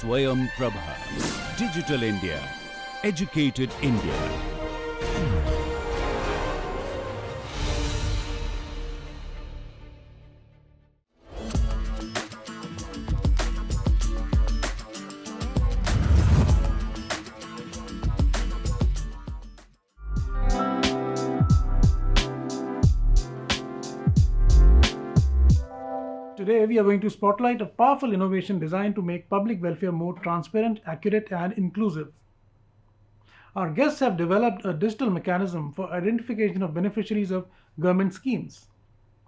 Swayam Prabha. Digital India. Educated India. Today, we are going to spotlight a powerful innovation designed to make public welfare more transparent, accurate, and inclusive. Our guests have developed a digital mechanism for identification of beneficiaries of government schemes,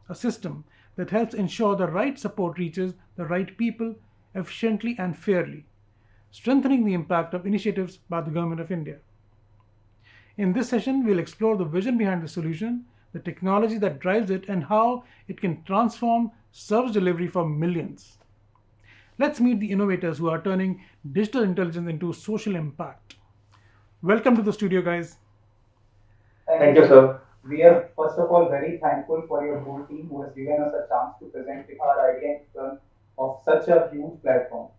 a system that helps ensure the right support reaches the right people efficiently and fairly, strengthening the impact of initiatives by the Government of India. In this session, we'll explore the vision behind the solution, the technology that drives it, and how it can transform service delivery for millions. Let's meet the innovators who are turning digital intelligence into social impact. Welcome to the studio, guys. Thank you, sir. We are first of all very thankful for your whole team who has given us a chance to present our idea in front of such a huge platform.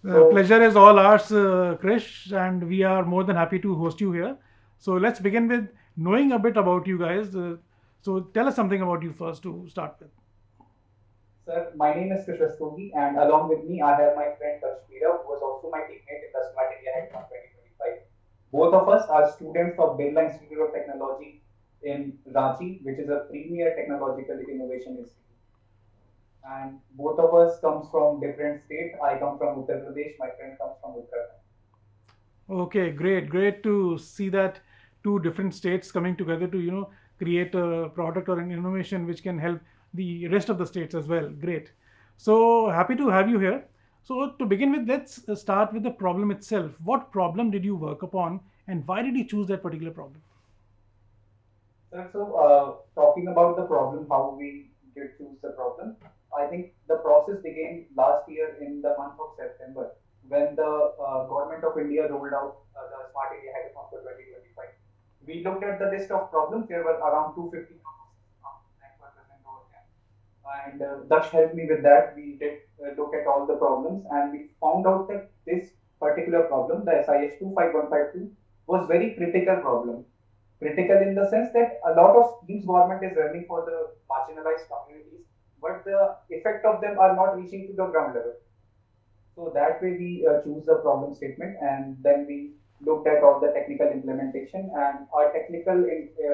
The So, pleasure is all ours, Krish, and we are more than happy to host you here. So let's begin with knowing a bit about you guys. So tell us something about you first to start with. sir, my name is Krish Rastogi, and along with me, I have my friend Kashmira, who was also my teammate in the Smart India Hackathon 2025. Both of us are students of Birla Institute of Technology in Ranchi, which is a premier technological innovation institute. And both of us comes from different states. I come from Uttar Pradesh. My friend comes from Uttarakhand. Okay, great, great to see that two different states coming together to create a product or an innovation which can help the rest of the states as well. Great. So happy to have you here. So to begin with, let's start with the problem itself. What problem did you work upon, and why did you choose that particular problem? So, talking about the problem, how we did choose the problem, I think the process began last year in the month of September when the government of India rolled out the Smart India Hackathon for 2025. We looked at the list of problems. There were around 250 problems that were present over there. And Daksh helped me with that. We did look at all the problems and we found out that this particular problem, the SIH 25152, was very critical problem. Critical in the sense that a lot of schemes government is running for the marginalized communities, but the effect of them are not reaching to the ground level. So that way we choose the problem statement and then we looked at all the technical implementation and our technical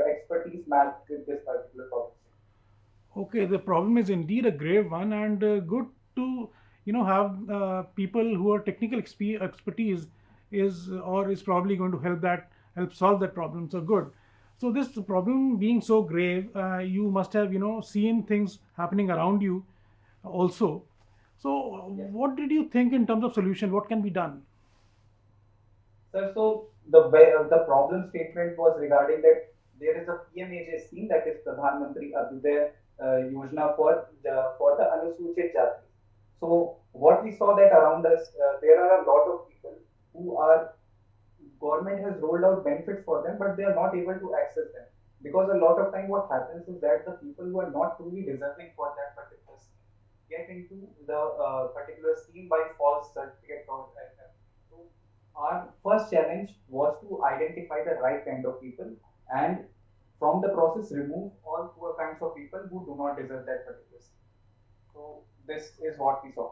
expertise matched with this particular problem statement. Okay, the problem is indeed a grave one, and good to have people who are technical expertise is probably going to help solve that problem. So good. So this problem being so grave, you must have seen things happening around you also. So Yes. what did you think in terms of solution? What can be done? Sir, so the problem statement was regarding that there is a PMAJ scheme, that is Pradhan Mantri Abhyuday Yojana for the Anusuchit Jati. So what we saw that around us, there are a lot of people who are government has rolled out benefits for them, but they are not able to access them because a lot of time what happens is that the people who are not truly deserving for that particular scheme get into the particular scheme by false certificate or so our first challenge was to identify the right kind of people and from the process remove all poor kinds of people who do not deserve that particular scheme. So this is what we saw.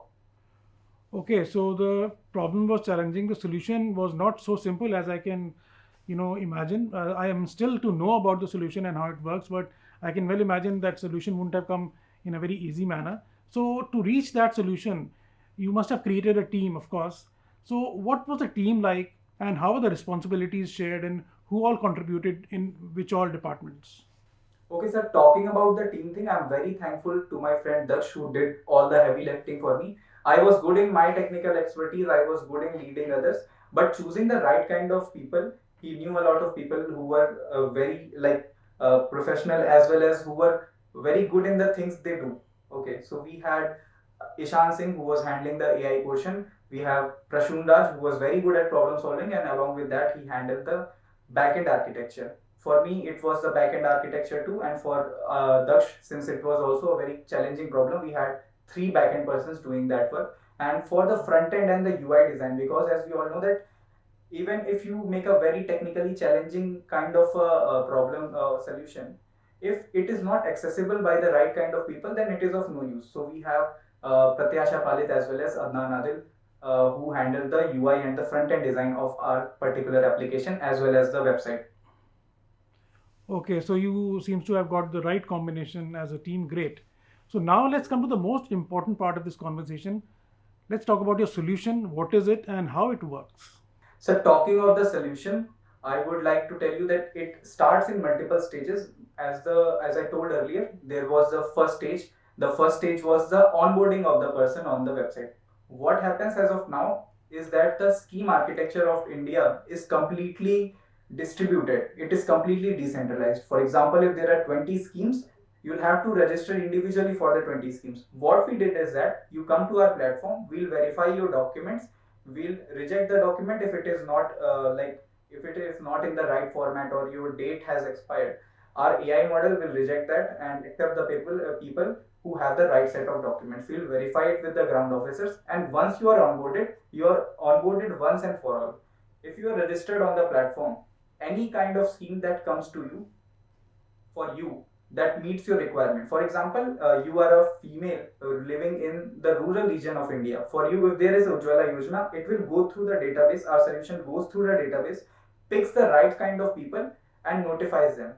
Okay, so the problem was challenging. The solution was not so simple as I can, imagine. I am still to know about the solution and how it works, but I can well imagine that solution wouldn't have come in a very easy manner. So to reach that solution, you must have created a team, of course. So what was the team like, and how were the responsibilities shared, and who all contributed in which all departments? Okay, sir, talking about the team thing, I'm very thankful to my friend Daksh who did all the heavy lifting for me. I was good in my technical expertise, I was good in leading others, but choosing the right kind of people, he knew a lot of people who were very professional as well as who were very good in the things they do. Okay, so we had Ishan Singh who was handling the AI portion. We have Prashun Raj who was very good at problem solving, and along with that, he handled the backend architecture. For me, it was the backend architecture too, and for Daksh, since it was also a very challenging problem, we had three backend persons doing that work. And for the front end and the UI design, because as we all know that even if you make a very technically challenging kind of a problem solution, if it is not accessible by the right kind of people, then it is of no use. So we have Pratyasha Palit as well as Adnan Adil, who handle the UI and the front end design of our particular application as well as the website. Okay, so you seems to have got the right combination as a team. Great. So now let's come to the most important part of this conversation. Let's talk about your solution. What is it and how it works? So talking of the solution, I would like to tell you that it starts in multiple stages. As I told earlier, there was the first stage. The first stage was the onboarding of the person on the website. What happens as of now is that the scheme architecture of India is completely distributed. It is completely decentralized. For example, if there are 20 schemes, you'll have to register individually for the 20 schemes. What we did is that you come to our platform, we'll verify your documents, we'll reject the document if it is not if it is not in the right format or your date has expired. Our AI model will reject that and accept the people who have the right set of documents. We'll verify it with the ground officers, and once you are onboarded once and for all. If you are registered on the platform, any kind of scheme that comes to you for you that meets your requirement. For example, you are a female living in the rural region of India. For you, if there is Ujjwala Yojana, it will go through the database. Our solution goes through the database, picks the right kind of people, and notifies them.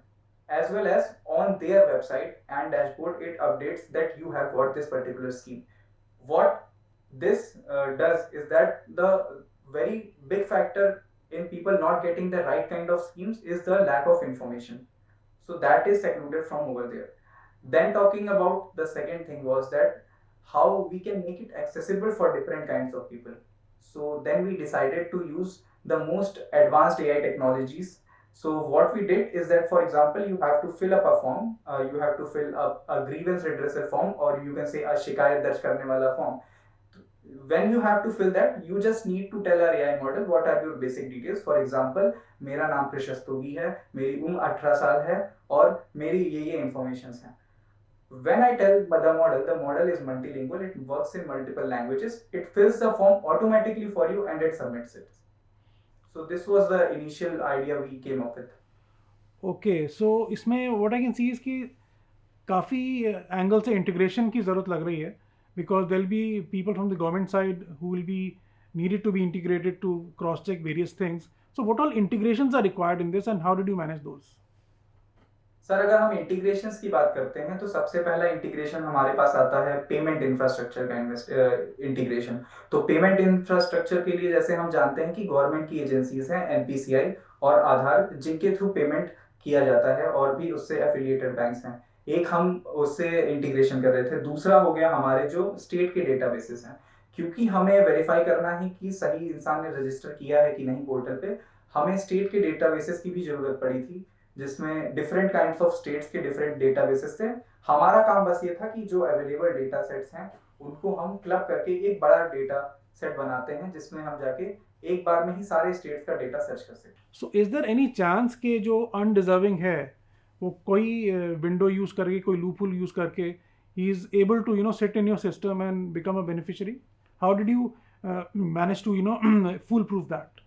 As well as on their website and dashboard, it updates that you have got this particular scheme. What this does is that the very big factor in people not getting the right kind of schemes is the lack of information. So that is secluded from over there. Then talking about the second thing was that how we can make it accessible for different kinds of people. So then we decided to use the most advanced AI technologies. So what we did is that, for example, you have to fill up a form, you have to fill up a grievance redressal form, or you can say a shikayat darj karne wala form. When you have to fill that, you just need to tell our AI model what are your basic details. For example, मेरा नाम प्रशस्तोगी है, मेरी उम्र 18 साल है और मेरी ये informations हैं. When I tell the model is multilingual, it works in multiple languages, it fills the form automatically for you and it submits it. So this was the initial idea we came up with. Okay, so इसमें what I can see is कि काफ़ी angle से integration की ज़रूरत लग रही है, because there'll be people from the government side who will be needed to be integrated to cross check various things. So what all integrations are required in this and how did you manage those? Sir, अगर हम integrations की बात करते हैं तो सबसे पहला integration हमारे पास आता है पेमेंट इंफ्रास्ट्रक्चर का इंटीग्रेशन. तो पेमेंट इंफ्रास्ट्रक्चर के लिए जैसे हम जानते हैं कि गवर्नमेंट की एजेंसीज हैं एनपीसीआई और आधार, जिनके थ्रू पेमेंट किया जाता है, और भी उससे एफिलिएटेड बैंक्स हैं. एक हम उससे इंटीग्रेशन कर रहे थे. दूसरा हो गया हमारे जो स्टेट के डेटाबेसेस हैं, क्योंकि हमें वेरीफाई करना है कि सही इंसान ने रजिस्टर किया है कि नहीं पोर्टल पे, हमें स्टेट के डेटाबेसेस की भी जरूरत पड़ी थी, जिसमें डिफरेंट काइंड्स ऑफ स्टेट्स के डिफरेंट डेटाबेसेस थे. हमारा काम बस ये था कि जो अवेलेबल डेटा सेट्स हैं उनको हम क्लब करके एक बड़ा डेटा सेट बनाते हैं, जिसमें हम जाके एक बार में ही सारे स्टेट्स का डेटा सर्च कर सकते. So is there any chance कि जो अनडिजर्विंग है वो कोई विंडो यूज करके, कोई लूपहोल यूज करके ही is able to sit in your system and become a beneficiary? How did you manage to foolproof that?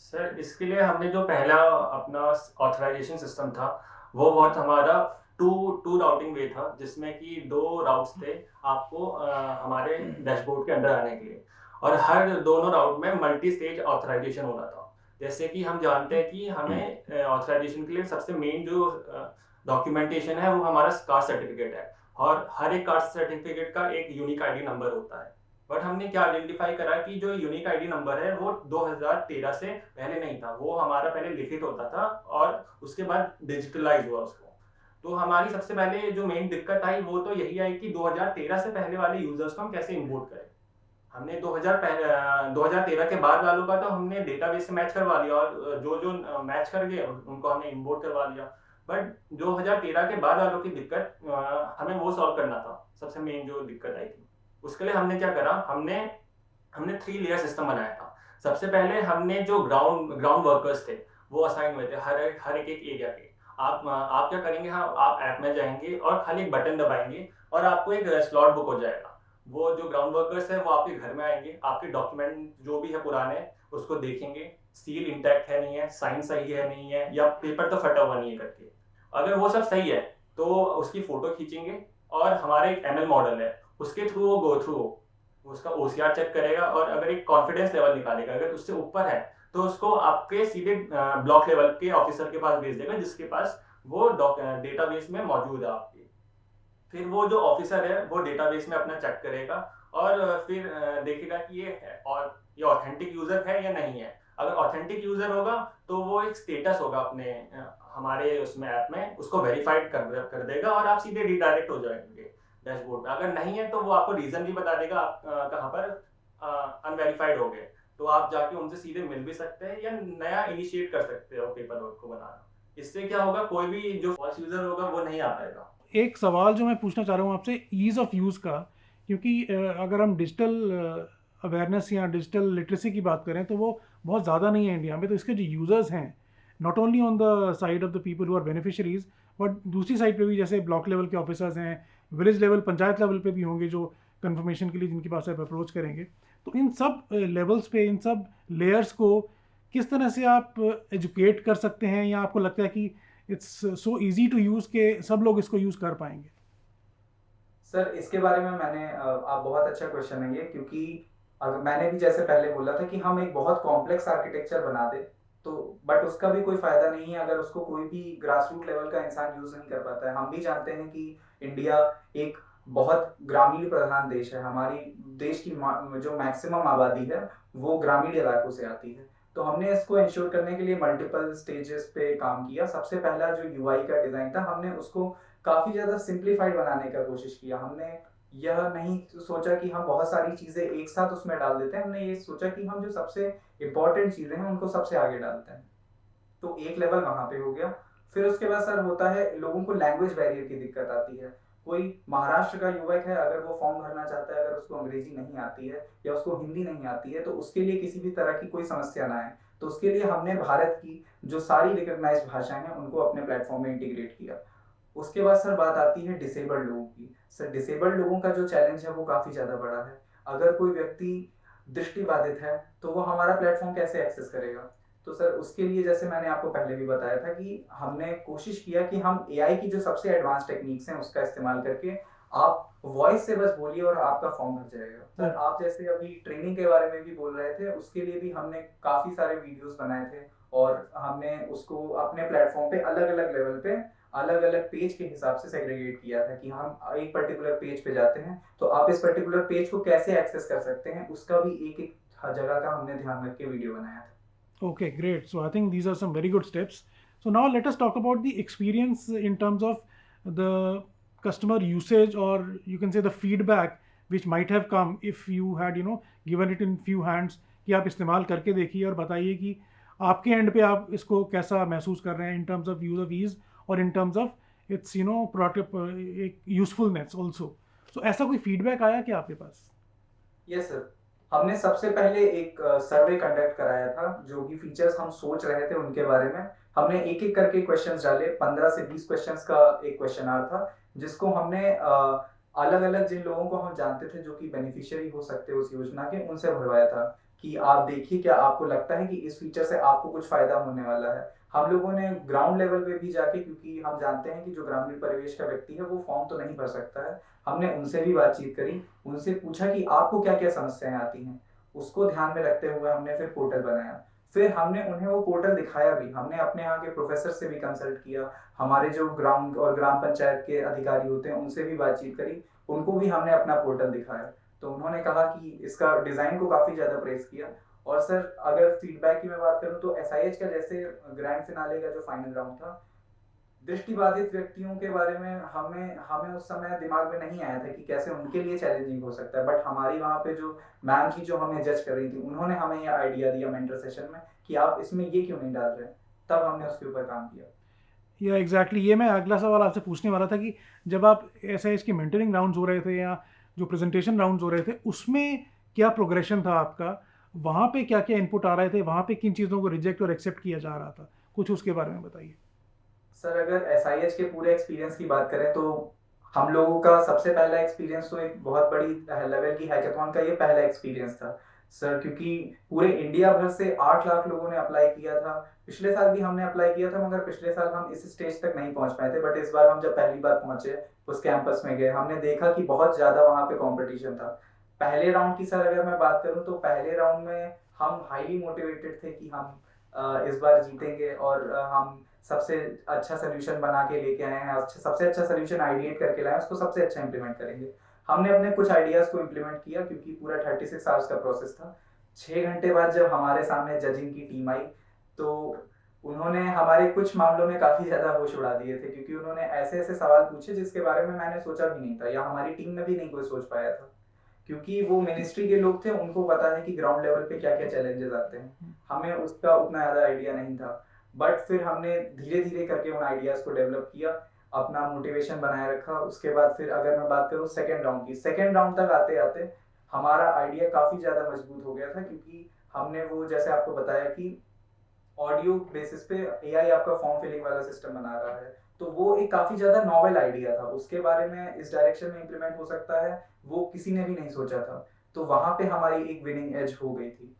Sir, इसके लिए हमने जो पहला अपना ऑथराइजेशन सिस्टम था वो बहुत हमारा टू राउटिंग वे था, जिसमें कि 2 राउट्स थे आपको हमारे डैशबोर्ड के अंदर आने के लिए, और हर दोनों राउट में मल्टी स्टेज ऑथराइजेशन हो रहा था. जैसे कि हम जानते हैं कि हमें ऑथराइजेशन के लिए सबसे मेन जो डॉक्यूमेंटेशन है वो हमारा कास्ट सर्टिफिकेट है, और हर एक कास्ट सर्टिफिकेट का एक यूनिक आईडी नंबर होता है. बट हमने क्या आइडेंटिफाई करा कि जो यूनिक आईडी नंबर है वो 2013 से पहले नहीं था, वो हमारा पहले लिखित होता था और उसके बाद डिजिटलाइज हुआ उसको. तो हमारी सबसे पहले जो मेन दिक्कत आई वो तो यही आई कि 2013 से पहले वाले यूजर्स को हम कैसे इंपोर्ट करें. हमने 2013 के बाद वालों का तो हमने डेटाबेस से मैच करवा लिया, और जो मैच कर गए उनको हमने इंपोर्ट करवा लिया. बट 2013 के बाद वालों की दिक्कत हमें वो सॉल्व करना था. सबसे मेन जो दिक्कत आई थी उसके लिए हमने क्या करा, हमने 3 लेयर सिस्टम बनाया था. सबसे पहले हमने जो ग्राउंड वर्कर्स थे वो असाइन हुए थे हर एक एरिया के. आप क्या करेंगे, हाँ, आप ऐप में जाएंगे और खाली एक बटन दबाएंगे और आपको एक स्लॉट बुक हो जाएगा. वो जो ग्राउंड वर्कर्स है वो आपके घर में आएंगे, आपके डॉक्यूमेंट जो भी है पुराने उसको देखेंगे, सील इंटैक्ट है नहीं है, साइन सही है नहीं है, या पेपर तो फटा हुआ नहीं है करके। अगर वो सब सही है तो उसकी फोटो खींचेंगे, और हमारा एक एमएल मॉडल है उसके थ्रू वो गो थ्रू उसका ओसीआर चेक करेगा, और अगर एक कॉन्फिडेंस लेवल निकालेगा, अगर उससे ऊपर है तो उसको आपके सीधे ब्लॉक लेवल के ऑफिसर के पास भेज देगा, जिसके पास वो डेटाबेस में मौजूद है आपके। फिर वो जो ऑफिसर है वो डेटाबेस में अपना चेक करेगा, और फिर देखेगा कि ये है और ये ऑथेंटिक यूजर है या नहीं है। अगर ऑथेंटिक यूजर होगा तो वो एक स्टेटस होगा अपने हमारे उसमें ऐप में, उसको वेरीफाइड कर देगा और आप सीधे रिडायरेक्ट हो जाएंगे डैशबोर्ड में। अगर नहीं है तो वो आपको रीजन भी बता देगा आप कहाँ पर अनवेरीफाइड हो गए, तो आप जाके उनसे सीधे मिल भी सकते हैं या नया इनिशिएट कर सकते हो पेपर वर्क को बनाना। इससे क्या होगा, कोई भी जो फॉल्स यूजर होगा वो नहीं आ पाएगा। एक सवाल जो मैं पूछना चाह रहा हूँ आपसे ईज़ ऑफ यूज़ का, क्योंकि अगर हम डिजिटल अवेयरनेस या डिजिटल लिटरेसी की बात करें तो वो बहुत ज़्यादा नहीं है इंडिया में। तो इसके जो यूज़र्स हैं, not only on the side of the people who are beneficiaries, but दूसरी साइड पे भी जैसे ब्लॉक लेवल के ऑफिसर्स हैं, विलेज लेवल पंचायत लेवल पे भी होंगे जो कन्फर्मेशन के लिए जिनके पास आप अप्रोच करेंगे। तो इन सब लेवल्स पे, इन सब लेयर्स को किस तरह से आप एजुकेट कर सकते हैं, या आपको लगता है कि it's so easy to use के सब लोग इसको यूज़ कर पाएंगे? सर इसके बारे में आप बहुत अच्छा क्वेश्चन है ये, क्योंकि अगर मैंने भी जैसे पहले बोला था कि हम एक बहुत कॉम्प्लेक्स आर्किटेक्चर बना दे तो बट उसका भी कोई फायदा नहीं है अगर उसको कोई भी ग्रास रूट लेवल का इंसान यूज नहीं कर पाता है। हम भी जानते हैं कि इंडिया एक बहुत ग्रामीण प्रधान देश है। हमारी देश की जो मैक्सिमम आबादी है वो ग्रामीण इलाकों से आती है। तो हमने इसको इंश्योर करने के लिए मल्टीपल स्टेजेस पे काम किया। सबसे पहला जो यूआई का डिजाइन था, हमने उसको काफी ज्यादा सिंप्लीफाइड बनाने का कोशिश किया। हमने यह नहीं सोचा कि हम बहुत सारी चीजें एक साथ उसमें डाल देते हैं, हमने ये सोचा कि हम जो सबसे इंपॉर्टेंट चीजें हैं उनको सबसे आगे डालते हैं। तो एक लेवल वहां पे हो गया। फिर उसके बाद सर होता है लोगों को लैंग्वेज बैरियर की दिक्कत आती है। कोई महाराष्ट्र का युवक है, अगर वो फॉर्म भरना चाहता है, अगर उसको अंग्रेजी नहीं आती है या उसको हिंदी नहीं आती है, तो उसके लिए किसी भी तरह की कोई समस्या ना आए, तो उसके लिए हमने भारत की जो सारी रिकॉग्नाइज्ड भाषाएं हैं उनको अपने प्लेटफॉर्म में इंटीग्रेट किया। उसके बाद सर बात आती है डिसेबल्ड लोगों की। सर डिसेबल्ड लोगों का जो चैलेंज है वो काफी ज्यादा बड़ा है। अगर कोई व्यक्ति दृष्टिबाधित है तो वो हमारा प्लेटफॉर्म कैसे एक्सेस करेगा? तो सर उसके लिए जैसे मैंने आपको पहले भी बताया था कि हमने कोशिश किया कि हम एआई की जो सबसे एडवांस टेक्निक्स हैं उसका इस्तेमाल करके आप वॉइस से बस बोलिए और आपका फॉर्म भर जाएगा। सर आप जैसे अभी ट्रेनिंग के बारे में भी बोल रहे थे, उसके लिए भी हमने काफी सारे वीडियोस बनाए थे और हमने उसको अपने प्लेटफॉर्म पे अलग अलग लेवल पे अलग अलग पेज के हिसाब से सेग्रीगेट किया था कि हम एक पर्टिकुलर पेज पे जाते हैं तो आप इस पर्टिकुलर पेज को कैसे एक्सेस कर सकते हैं, उसका भी एक एक जगह का हमने ध्यान रख के वीडियो बनाया था। Okay, great. So I think these are some very good steps. So now let us talk about the experience in terms of the customer usage, or you can say the feedback which might have come if you had given it in few hands कि आप इस्तेमाल करके देखिए और बताइए कि आपके and पे आप इसको कैसा महसूस कर रहे हैं in terms of use of ease और in terms of its product एक यूजफुलनेस ऑल्सो। सो ऐसा कोई फीडबैक आया क्या आपके पास? यस सर, हमने सबसे पहले एक सर्वे कंडक्ट कराया था। जो भी फीचर्स हम सोच रहे थे उनके बारे में हमने एक एक करके क्वेश्चंस डाले। 15 से 20 क्वेश्चंस का एक क्वेश्चनर था जिसको हमने अलग अलग जिन लोगों को हम जानते थे जो कि बेनिफिशियरी हो सकते उस योजना के, उनसे भरवाया था कि आप देखिए क्या आपको लगता है कि इस फीचर से आपको कुछ फायदा होने वाला है। हम लोगों ने ग्राउंड लेवल पे भी जाके, क्योंकि हम जानते हैं कि जो ग्रामीण परिवेश का व्यक्ति है वो फॉर्म तो नहीं भर सकता है, हमने उनसे भी बातचीत करी, उनसे पूछा कि आपको क्या क्या समस्याएं आती हैं। उसको ध्यान में रखते हुए हमने फिर पोर्टल बनाया। फिर हमने उन्हें वो पोर्टल दिखाया भी। हमने अपने यहाँ के प्रोफेसर से भी कंसल्ट किया, हमारे जो ग्राउंड और ग्राम पंचायत के अधिकारी होते हैं उनसे भी बातचीत करी, उनको भी हमने अपना पोर्टल दिखाया। तो उन्होंने कहा कि इसका डिजाइन को काफी ज्यादा प्रेस किया। और सर अगर फीडबैक की मैं बात करूं तो एसआईएच का जैसे ग्रैंड फिनाले का जो फाइनल राउंड था, दृष्टिबाधित व्यक्तियों के बारे में हमें उस समय दिमाग में नहीं आया था कि कैसे उनके लिए चैलेंजिंग हो सकता है। बट हमारी वहाँ पे जो मैम थी जो हमें जज कर रही थी, उन्होंने हमें ये आइडिया दिया मेंटर सेशन में कि आप इसमें ये क्यों नहीं डाल रहे। तब हमने उसके ऊपर काम किया। या एग्जैक्टली ये मैं अगला सवाल आपसे पूछने वाला था कि जब आप एसआईएच के मेंटरिंग राउंड्स हो रहे थे या जो प्रेजेंटेशन राउंड्स हो रहे थे उसमें क्या प्रोग्रेशन था आपका, वहाँ पे क्या क्या इनपुट आ रहे थे, वहाँ पे किन चीज़ों को रिजेक्ट और एक्सेप्ट किया जा रहा था, कुछ उसके बारे में बताइए। सर अगर एसआईएच के पूरे एक्सपीरियंस की बात करें तो हम लोगों का सबसे पहला एक्सपीरियंस तो एक बहुत बड़ी लेवल की हैकेथॉन का ये पहला एक्सपीरियंस था सर, क्योंकि पूरे इंडिया भर से 8 लाख लोगों ने अप्लाई किया था। पिछले साल भी हमने अप्लाई किया था, मगर पिछले साल हम इस स्टेज तक नहीं पहुंच पाए थे। बट इस बार हम जब पहली बार पहुंचे, उस कैंपस में गए, हमने देखा कि बहुत ज्यादा वहां पे कंपटीशन था। पहले राउंड की सर अगर मैं बात करूं तो पहले राउंड में हम हाईली मोटिवेटेड थे कि हम इस बार जीतेंगे, और हम सबसे अच्छा सोल्यूशन बना के लेके आए हैं, सबसे अच्छा सोल्यूशन आइडिएट करके लाए हैं, उसको सबसे अच्छा इंप्लीमेंट करेंगे। हमने अपने कुछ आइडियाज को इंप्लीमेंट किया, क्योंकि पूरा 36 आवर्स का प्रोसेस था। 6 घंटे बाद जब हमारे सामने जजिंग की टीम आई, तो उन्होंने हमारे कुछ मामलों में काफी ज्यादा होश उड़ा दिए थे, क्योंकि उन्होंने ऐसे ऐसे सवाल पूछे जिसके बारे में मैंने सोचा भी नहीं था, या हमारी टीम में भी नहीं कोई सोच पाया था। क्योंकि वो मिनिस्ट्री के लोग थे, उनको पता है कि ग्राउंड लेवल पे क्या क्या चैलेंजेस आते हैं, हमें उसका उतना ज्यादा आइडिया नहीं था। बट फिर हमने धीरे धीरे करके उन आइडियाज को डेवलप किया, अपना मोटिवेशन बनाए रखा। उसके बाद फिर अगर मैं बात करूँ सेकेंड राउंड की, सेकेंड राउंड तक आते आते हमारा आइडिया काफी ज्यादा मजबूत हो गया था, क्योंकि हमने वो जैसे आपको बताया कि ऑडियो बेसिस पे एआई आपका फॉर्म फिलिंग वाला सिस्टम बना रहा है, तो वो एक काफी ज्यादा नॉवेल आइडिया था, उसके बारे में इस डायरेक्शन में इंप्लीमेंट हो सकता है वो किसी ने भी नहीं सोचा था। तो वहां पे हमारी एक विनिंग एज हो गई थी।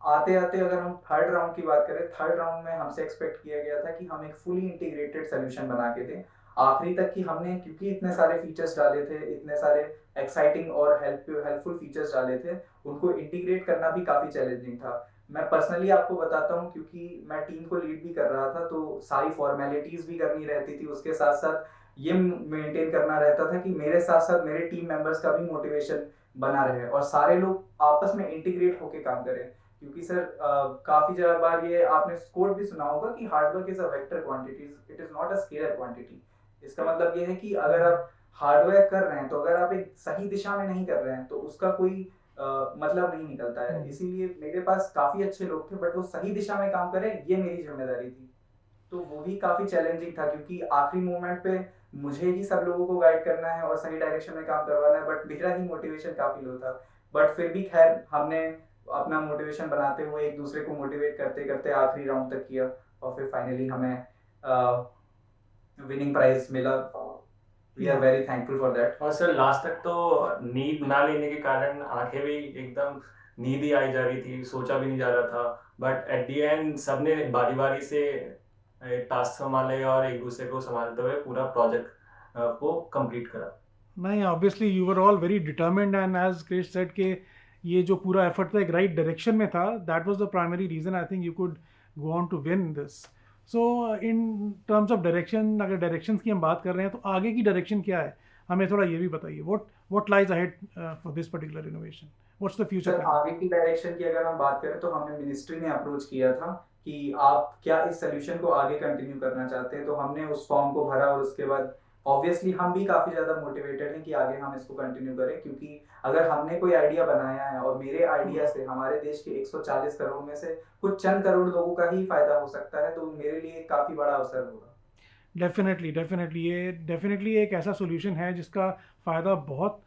आते आते अगर हम थर्ड राउंड की बात करें, थर्ड राउंड में हमसे एक्सपेक्ट किया गया था कि हम एक फुली इंटीग्रेटेड सोल्यूशन बना के दें। आखिरी तक कि हमने, क्योंकि इतने सारे फीचर्स डाले थे, इतने सारे एक्साइटिंग और हेल्पफुल फीचर्स डाले थे, उनको इंटीग्रेट करना भी काफी चैलेंजिंग था। मैं पर्सनली आपको बताता हूँ, क्योंकि मैं टीम को लीड भी कर रहा था, तो सारी फॉर्मेलिटीज भी करनी रहती थी, उसके साथ साथ ये मेंटेन करना रहता था कि मेरे साथ साथ मेरे टीम मेंबर्स का भी मोटिवेशन बना रहे और सारे लोग आपस में इंटीग्रेट होके काम करें। क्योंकि सर काफी ज्यादा बार ये आपने कोड भी सुना होगा कि hard work is a vector quantity, it is not a scalar quantity. इसका मतलब ये है कि अगर आप हार्डवर्क कर रहे हैं, तो अगर आप एक सही दिशा में नहीं कर रहे हैं तो उसका कोई मतलब नहीं निकलता है। इसीलिए मेरे पास काफी अच्छे लोग थे, बट वो सही दिशा में काम करें, ये मेरी जिम्मेदारी थी। तो वो भी काफी चैलेंजिंग था, क्योंकि आखिरी मोमेंट पे मुझे ही सब लोगों को गाइड करना है और सही डायरेक्शन में काम करवाना है, बट मेरा ही मोटिवेशन काफी लो था। बट फिर भी खैर हमने अपना मोटिवेशन बनाते हुए एक दूसरे को मोटिवेट करते करते आखिरी राउंड तक किया, और फिर फाइनली हमें विनिंग प्राइज मिला। We are very thankful for that. और सर लास्ट तक तो नींद ना लेने के कारण आंखें भी एकदम नींद ही आई जा रही थी, सोचा भी नहीं जा रहा था। बट एट दी एंड सबने बारी बारी से टास्क संभाले और एक दूसरे को संभालते हुए पूरा प्रोजेक्ट को कंप्लीट करा। नहीं, obviously you were all very determined, and as Krish said के ये जो पूरा एफर्ट था एक राइट डायरेक्शन में था, that was the primary reason I think you could go on to win this. So in terms of direction, अगर directions की हम बात कर रहे हैं तो आगे की डायरेक्शन क्या है, हमें थोड़ा ये भी बताइए। What lies ahead for this particular innovation, what's the future sir plan? आगे की डायरेक्शन की अगर हम बात करें, तो हमें मिनिस्ट्री ने अप्रोच किया था कि आप क्या इस सोल्यूशन को आगे कंटिन्यू करना चाहते हैं। तो हमने उस फॉर्म को भरा, और उसके बाद ऑब्वियसली हम भी काफी ज्यादा मोटिवेटेड हैं कि आगे हम इसको कंटिन्यू करें, क्योंकि अगर हमने कोई आइडिया बनाया है और मेरे आइडिया से हमारे देश के 140 करोड़ में से कुछ चंद करोड़ लोगों का ही फायदा हो सकता है, तो मेरे लिए काफी बड़ा अवसर होगा। डेफिनेटली ये डेफिनेटली एक ऐसा सोल्यूशन है जिसका फ़ायदा बहुत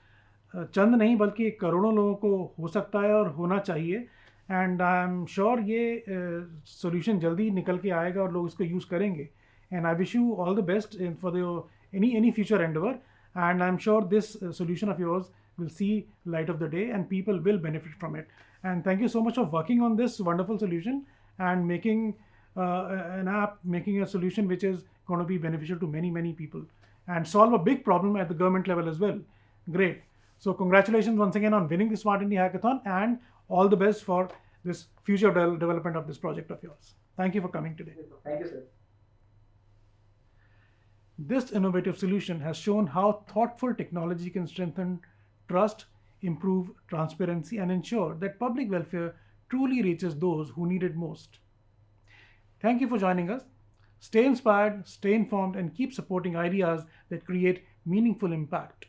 चंद नहीं बल्कि करोड़ों लोगों को हो सकता है और होना चाहिए। एंड आई एम श्योर ये सोल्यूशन जल्दी निकल के आएगा और लोग इसको यूज़ करेंगे। And I wish you all the best in for the any future endeavor, and I'm sure this solution of yours will see light of the day and people will benefit from it. And thank you so much for working on this wonderful solution and making an app, making a solution which is going to be beneficial to many people and solve a big problem at the government level as well. Great. So congratulations once again on winning the Smart India Hackathon, and all the best for this future development of this project of yours. Thank you for coming today. Thank you, sir. This innovative solution has shown how thoughtful technology can strengthen trust, improve transparency, and ensure that public welfare truly reaches those who need it most. Thank you for joining us. Stay inspired, stay informed, and keep supporting ideas that create meaningful impact.